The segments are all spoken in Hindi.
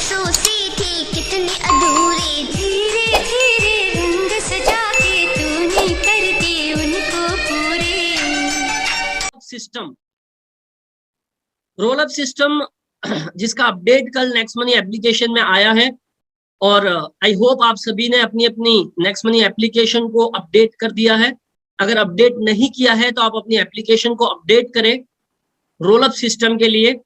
सोची थी कितने अधूरे, धीरे धीरे रंग सजा के तूने कर दिए उनको पूरे। सिस्टम, रोल अप सिस्टम जिसका अपडेट कल नेक्स्ट मनी एप्लीकेशन में आया है और आई होप आप सभी ने अपनी अपनी नेक्स्ट मनी एप्लीकेशन को अपडेट कर दिया है। अगर अपडेट नहीं किया है तो आप अपनी एप्लीकेशन को अपडेट करें रोल अप सिस्टम के लिए,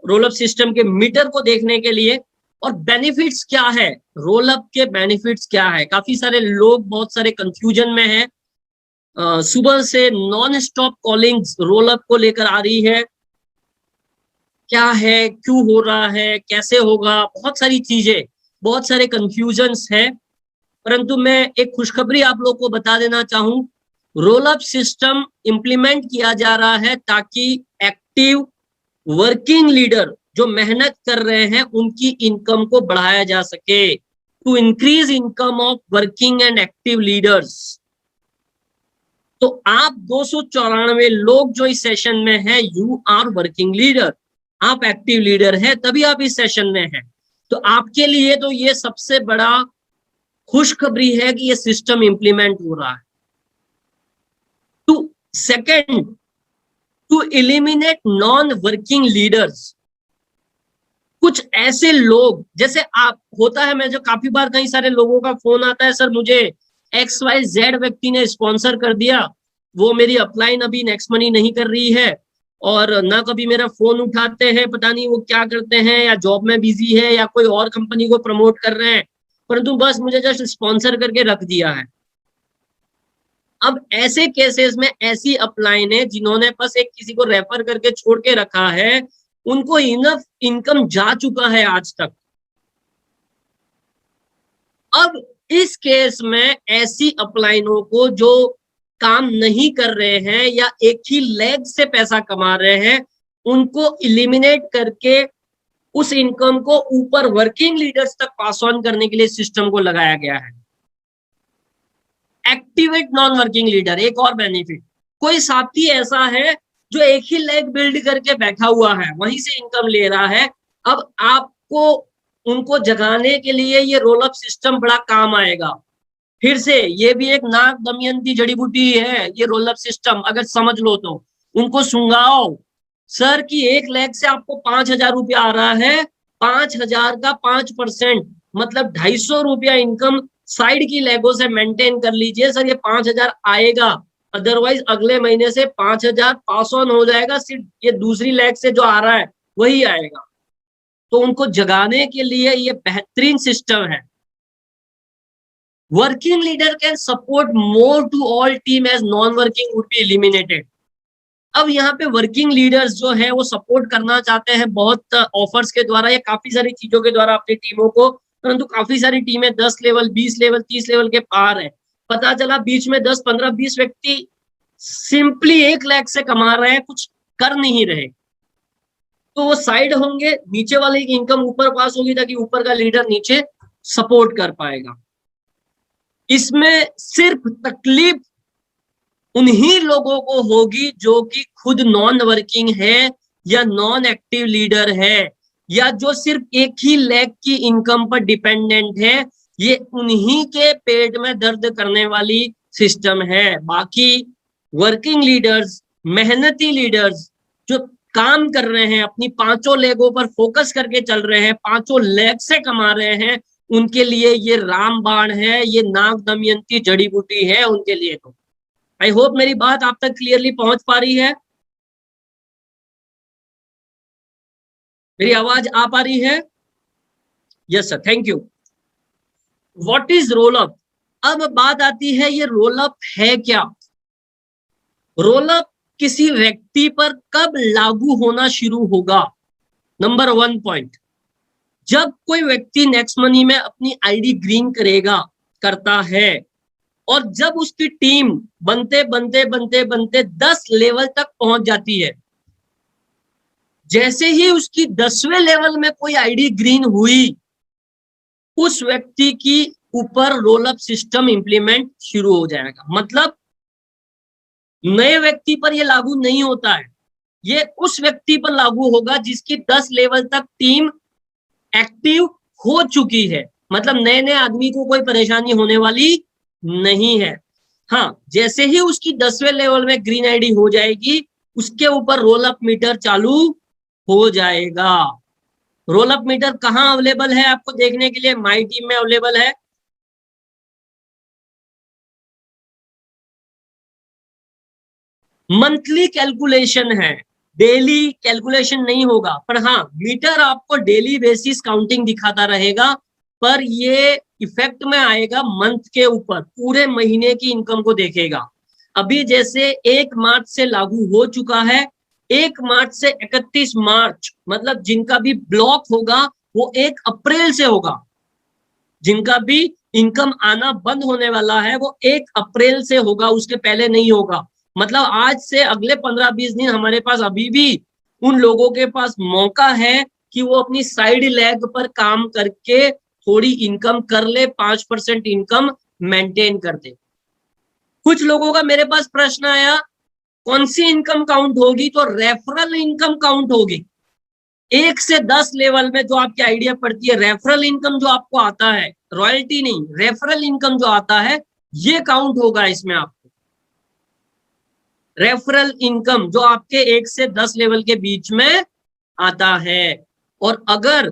रोल अप सिस्टम के मीटर को देखने के लिए। और बेनिफिट्स क्या है, रोल अप के बेनिफिट्स क्या है, काफी सारे लोग बहुत सारे कंफ्यूजन में हैं। सुबह से non stop callings roll up को लेकर आ रही है, क्या है, क्यों हो रहा है, कैसे होगा, बहुत सारी चीजें, बहुत सारे कंफ्यूजन्स है। परंतु मैं एक खुशखबरी आप लोग को बता देना चाहूं, रोल अप सिस्टम इंप्लीमेंट किया जा रहा है ताकि एक्टिव वर्किंग लीडर जो मेहनत कर रहे हैं उनकी इनकम को बढ़ाया जा सके, to increase income of working and active leaders. तो आप 294 लोग जो इस सेशन में है, यू आर वर्किंग लीडर, आप एक्टिव लीडर है, तभी आप इस सेशन में हैं। तो आपके लिए तो ये सबसे बड़ा खुशखबरी है कि ये सिस्टम इंप्लीमेंट हो रहा है। Two second, to eliminate non working leaders, कुछ ऐसे लोग जैसे आप होता है, मैं जो काफी बार कई सारे लोगों का फोन आता है, सर मुझे XYZ व्यक्ति ने स्पॉन्सर कर दिया, वो मेरी अपलाइन अभी नेक्स्ट मनी नहीं कर रही है और ना कभी मेरा फोन उठाते हैं, पता नहीं वो क्या करते हैं, या जॉब में बिजी है या कोई और कंपनी को प्रमोट कर रहे हैं, परंतु बस मुझे जस्ट स्पॉन्सर करके रख दिया है। अब ऐसे केसेस में ऐसी अपलाइन है जिन्होंने बस एक किसी को रेफर करके छोड़ के रखा है, उनको इनफ इनकम जा चुका है आज तक। अब इस केस में ऐसी अपलाइनों को जो काम नहीं कर रहे हैं या एक ही लेग से पैसा कमा रहे हैं, उनको इलिमिनेट करके उस इनकम को ऊपर वर्किंग लीडर्स तक पास ऑन करने के लिए सिस्टम को लगाया गया है। एक्टिवेट नॉन वर्किंग लीडर, एक और बेनिफिट, कोई साथी ऐसा है जो एक ही लेग बिल्ड करके बैठा हुआ है, वहीं से इनकम ले रहा है, अब आपको उनको जगाने के लिए ये रोल अप सिस्टम बड़ा काम आएगा। फिर से ये भी एक नाग दमयंती जड़ी बूटी है ये रोल अप सिस्टम, अगर समझ लो तो। उनको सुंगाओ सर कि एक लेग से आपको 5,000 रुपया आ रहा है, 5,000 का 5% मतलब 250 रुपया इनकम साइड की लेगों से मेंटेन कर लीजिए सर, ये 5,000 आएगा, अदरवाइज अगले महीने से 5,000 पास ऑन हो जाएगा, सिर्फ ये दूसरी लेग से जो आ रहा है वही आएगा। तो उनको जगाने के लिए ये बेहतरीन सिस्टम है। Working leader can support more to all team as non working would be eliminated. अब यहाँ पे वर्किंग लीडर्स जो है वो सपोर्ट करना चाहते हैं बहुत ऑफर्स के द्वारा या काफी सारी चीजों के द्वारा अपनी टीमों को, परंतु काफी सारी टीमें 10 लेवल 20 लेवल 30 लेवल के पार है। पता चला बीच में 10 15 20 व्यक्ति सिंपली 1 लाख से कमा रहे हैं, कुछ कर नहीं रहे, तो वो साइड होंगे, नीचे वाले की इनकम ऊपर पास होगी ताकि ऊपर का लीडर नीचे सपोर्ट कर पाएगा। इसमें सिर्फ तकलीफ उन्हीं लोगों को होगी जो कि खुद नॉन वर्किंग है या नॉन एक्टिव लीडर है या जो सिर्फ एक ही लेग की इनकम पर डिपेंडेंट है, ये उन्हीं के पेट में दर्द करने वाली सिस्टम है। बाकी वर्किंग लीडर्स, मेहनती लीडर्स जो काम कर रहे हैं, अपनी 5 लेगों पर फोकस करके चल रहे हैं, 5 लेग से कमा रहे हैं, उनके लिए ये रामबाण है, ये नाग दमयंती जड़ी बूटी है उनके लिए। तो आई होप मेरी बात आप तक क्लियरली पहुंच पा रही है, मेरी आवाज आ पा रही है? Yes sir, thank you. What is roll up? अब बात आती है ये रोल अप है क्या। रोल अप किसी व्यक्ति पर कब लागू होना शुरू होगा? नंबर 1 पॉइंट, जब कोई व्यक्ति नेक्स्ट मनी में अपनी आईडी ग्रीन करता है और जब उसकी टीम बनते बनते बनते बनते 10 लेवल तक पहुंच जाती है, जैसे ही उसकी 10वें लेवल में कोई आईडी ग्रीन हुई, उस व्यक्ति की ऊपर रोल अप सिस्टम इंप्लीमेंट शुरू हो जाएगा। मतलब नए व्यक्ति पर यह लागू नहीं होता है, ये उस व्यक्ति पर लागू होगा जिसकी 10 लेवल तक टीम एक्टिव हो चुकी है, मतलब नए नए आदमी को कोई परेशानी होने वाली नहीं है। हाँ, जैसे ही उसकी 10वें लेवल में ग्रीन आईडी हो जाएगी, उसके ऊपर रोल अप मीटर चालू हो जाएगा। रोल अप मीटर कहाँ अवेलेबल है आपको देखने के लिए? माई टीम में अवेलेबल है। मंथली कैलकुलेशन है, डेली कैलकुलेशन नहीं होगा, पर हाँ मीटर आपको डेली बेसिस काउंटिंग दिखाता रहेगा, पर ये इफेक्ट में आएगा मंथ के ऊपर, पूरे महीने की इनकम को देखेगा। अभी जैसे 1 मार्च से लागू हो चुका है, 1 मार्च से 31 मार्च, मतलब जिनका भी ब्लॉक होगा वो 1 अप्रैल से होगा, जिनका भी इनकम आना बंद होने वाला है वो 1 अप्रैल से होगा, उसके पहले नहीं होगा। मतलब आज से अगले 15-20 दिन हमारे पास अभी भी उन लोगों के पास मौका है कि वो अपनी साइड लेग पर काम करके थोड़ी इनकम कर ले, 5% इनकम मेंटेन कर दे। कुछ लोगों का मेरे पास प्रश्न आया, कौन सी इनकम काउंट होगी? तो रेफरल इनकम काउंट होगी। 1 से 10 लेवल में जो आपकी आइडिया पड़ती है, रेफरल इनकम जो आपको आता है, रॉयल्टी नहीं, रेफरल इनकम जो आता है ये काउंट होगा इसमें। आपको रेफरल इनकम जो आपके 1 से 10 लेवल के बीच में आता है, और अगर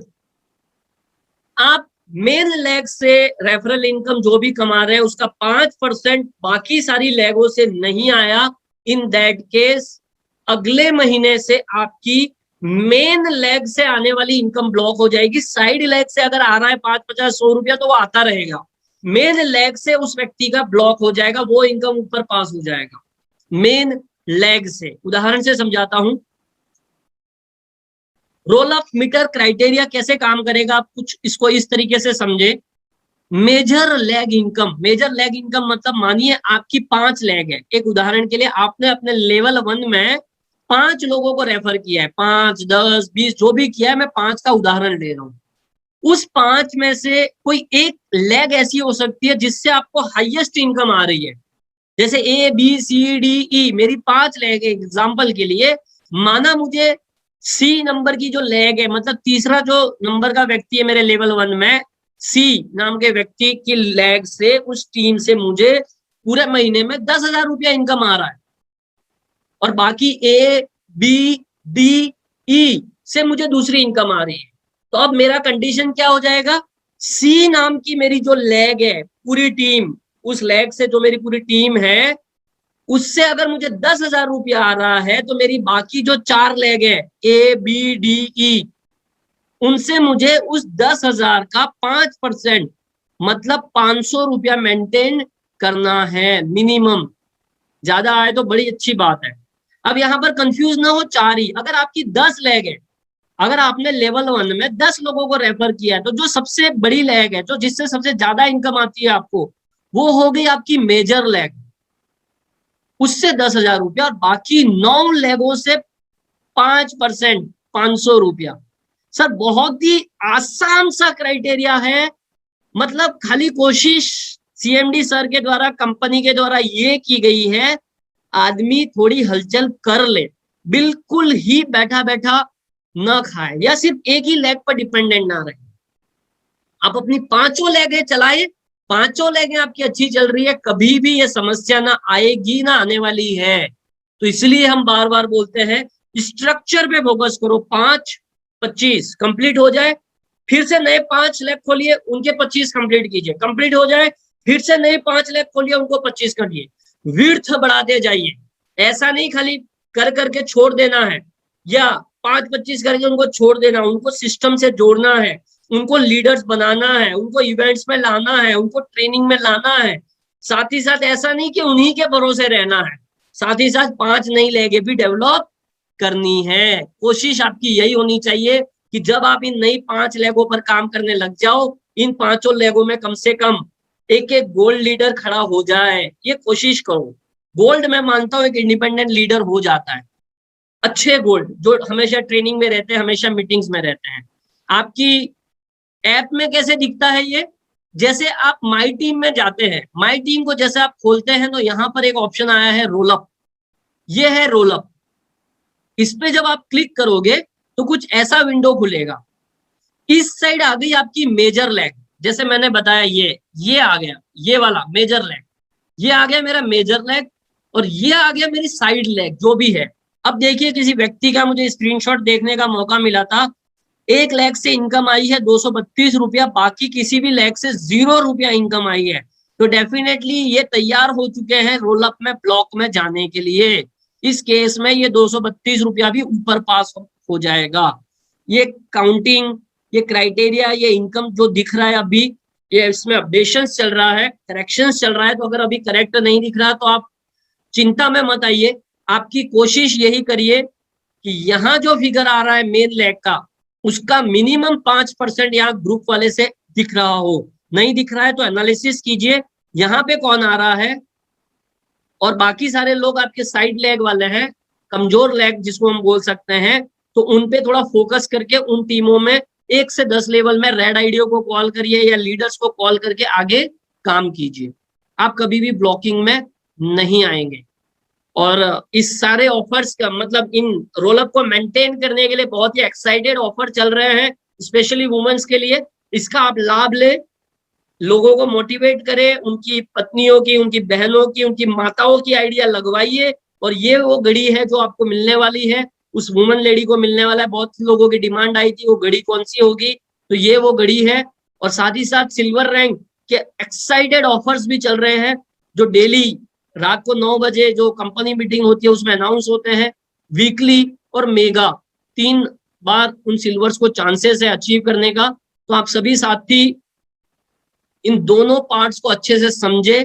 आप मेन लेग से रेफरल इनकम जो भी कमा रहे हैं उसका 5% बाकी सारी लेगों से नहीं आया, इन दैट केस अगले महीने से आपकी मेन लेग से आने वाली इनकम ब्लॉक हो जाएगी। साइड लेग से अगर आ रहा है 5, 50, 100 रुपया तो वो आता रहेगा, मेन लेग से उस व्यक्ति का ब्लॉक हो जाएगा, वो इनकम ऊपर पास हो जाएगा मेन लेग से। उदाहरण से समझाता हूं, रोल अप मीटर क्राइटेरिया कैसे काम करेगा, आप कुछ इसको इस तरीके से समझे। Major leg income, major leg income मतलब मानिए आपकी 5 लेग है, एक उदाहरण के लिए आपने अपने लेवल 1 में 5 लोगों को रेफर किया है, 5, 10, 20 जो भी किया है, मैं 5 का उदाहरण ले रहा हूं। उस 5 में से कोई एक लेग ऐसी हो सकती है जिससे आपको हाईएस्ट इनकम आ रही है, जैसे A B C D E, मेरी 5 लेग है एग्जाम्पल के लिए। माना मुझे सी नंबर की जो लेग है, मतलब तीसरा जो नंबर का व्यक्ति है मेरे लेवल 1 में, सी नाम के व्यक्ति की लेग से, उस टीम से मुझे पूरे महीने में 10,000 रुपया इनकम आ रहा है, और बाकी ए बी डी ई से मुझे दूसरी इनकम आ रही है। तो अब मेरा कंडीशन क्या हो जाएगा? सी नाम की मेरी जो लेग है, पूरी टीम, उस लेग से जो मेरी पूरी टीम है उससे अगर मुझे 10,000 रुपया आ रहा है, तो मेरी बाकी जो 4 लेग है ए बी डी ई, उनसे मुझे उस 10,000 का 5% मतलब 500 रुपया मेंटेन करना है मिनिमम। ज्यादा आए तो बड़ी अच्छी बात है। अब यहां पर कंफ्यूज ना हो, 4 ही, अगर आपकी 10 लेग है, अगर आपने लेवल 1 में 10 लोगों को रेफर किया है, तो जो सबसे बड़ी लेग है, जो जिससे सबसे ज्यादा इनकम आती है आपको, वो हो गई आपकी मेजर लेग, उससे 10,000 रुपया, और बाकी 9 लेगों से 5%, 500 रुपया। सर बहुत ही आसान सा क्राइटेरिया है, मतलब खाली कोशिश सीएमडी सर के द्वारा, कंपनी के द्वारा ये की गई है, आदमी थोड़ी हलचल कर ले, बिल्कुल ही बैठा बैठा न खाए, या सिर्फ एक ही लेग पर डिपेंडेंट ना रहे। आप अपनी 5 लेगें चलाए, 5 लेगें आपकी अच्छी चल रही है, कभी भी ये समस्या ना आएगी, ना आने वाली है। तो इसलिए हम बार बार बोलते हैं स्ट्रक्चर पे फोकस करो। 5, 25 कंप्लीट हो जाए, फिर से नए 5 लेग खोलिए, उनके 25 कंप्लीट कीजिए, कंप्लीट हो जाए, फिर से नए 5 लेग खोलिए, उनको 25 करिए, विड्थ बढ़ाते जाइए। ऐसा नहीं खाली कर करके छोड़ देना है, या 5-25 करके उनको छोड़ देना, उनको सिस्टम से जोड़ना है, उनको लीडर्स बनाना है, उनको इवेंट्स में लाना है, उनको ट्रेनिंग में लाना है। साथ ही साथ ऐसा नहीं कि उन्हीं के भरोसे रहना है, साथ ही साथ 5 नई लेगे भी डेवलप करनी है। कोशिश आपकी यही होनी चाहिए कि जब आप इन नई 5 लेगों पर काम करने लग जाओ, इन 5 लेगों में कम से कम एक एक गोल्ड लीडर खड़ा हो जाए, ये कोशिश करो। गोल्ड मैं मानता हूं एक इंडिपेंडेंट लीडर हो जाता है, अच्छे गोल्ड जो हमेशा ट्रेनिंग में रहते हैं, हमेशा मीटिंग्स में रहते हैं। आपकी ऐप में कैसे दिखता है ये? जैसे आप माई टीम में जाते हैं, माई टीम को जैसे आप खोलते हैं तो यहां पर एक ऑप्शन आया है रोल अप, ये है रोल अप। इस पे जब आप क्लिक करोगे तो कुछ ऐसा विंडो खुलेगा। इस साइड आ गई आपकी मेजर लेग, जैसे मैंने बताया ये आ गया, ये वाला मेजर लेग, ये आ गया मेरा मेजर लेग, और ये आ गया मेरी साइड लेग जो भी है। अब देखिए किसी व्यक्ति का मुझे स्क्रीनशॉट देखने का मौका मिला था, एक लेग से इनकम आई है 232 रुपया, बाकी किसी भी लेग से 0 रुपया इनकम आई है। तो डेफिनेटली ये तैयार हो चुके हैं रोल अप में, ब्लॉक में जाने के लिए। इस केस में ये 232 रुपया भी ऊपर पास हो जाएगा। ये काउंटिंग, ये क्राइटेरिया, ये इनकम जो दिख रहा है अभी, ये इसमें अपडेशन चल रहा है, करेक्शन चल रहा है। तो अगर अभी करेक्ट नहीं दिख रहा तो आप चिंता में मत आइए, आपकी कोशिश यही करिए कि यहाँ जो फिगर आ रहा है मेन लेग का, उसका मिनिमम 5% यहाँ ग्रुप वाले से दिख रहा हो। नहीं दिख रहा है तो एनालिसिस कीजिए यहाँ पे कौन आ रहा है, और बाकी सारे लोग आपके साइड लेग वाले हैं, कमजोर लेग जिसको हम बोल सकते हैं, तो उन पे थोड़ा फोकस करके उन टीमों में 1 से 10 लेवल में रेड आईडियो को कॉल करिए या लीडर्स को कॉल करके आगे काम कीजिए। आप कभी भी ब्लॉकिंग में नहीं आएंगे। और इस सारे ऑफर्स का मतलब इन रोलअप को मेंटेन करने के लिए बहुत ही एक्साइटेड ऑफर चल रहे हैं, स्पेशली वुमेन्स के लिए। इसका आप लाभ ले, लोगों को मोटिवेट करें, उनकी पत्नियों की, उनकी बहनों की, उनकी माताओं की आइडिया लगवाइए। और ये वो घड़ी है जो आपको मिलने वाली है, उस वुमन लेडी को मिलने वाला है। बहुत लोगों की डिमांड आई थी वो घड़ी कौन सी होगी, तो ये वो घड़ी है। और साथ ही साथ सिल्वर रैंक के एक्साइटेड ऑफर्स भी चल रहे हैं, जो डेली रात को 9 बजे जो कंपनी मीटिंग होती है उसमें अनाउंस होते हैं। वीकली और मेगा 3 बार उन सिल्वर्स को चांसेस है अचीव करने का। तो आप सभी साथी इन दोनों पार्ट्स को अच्छे से समझे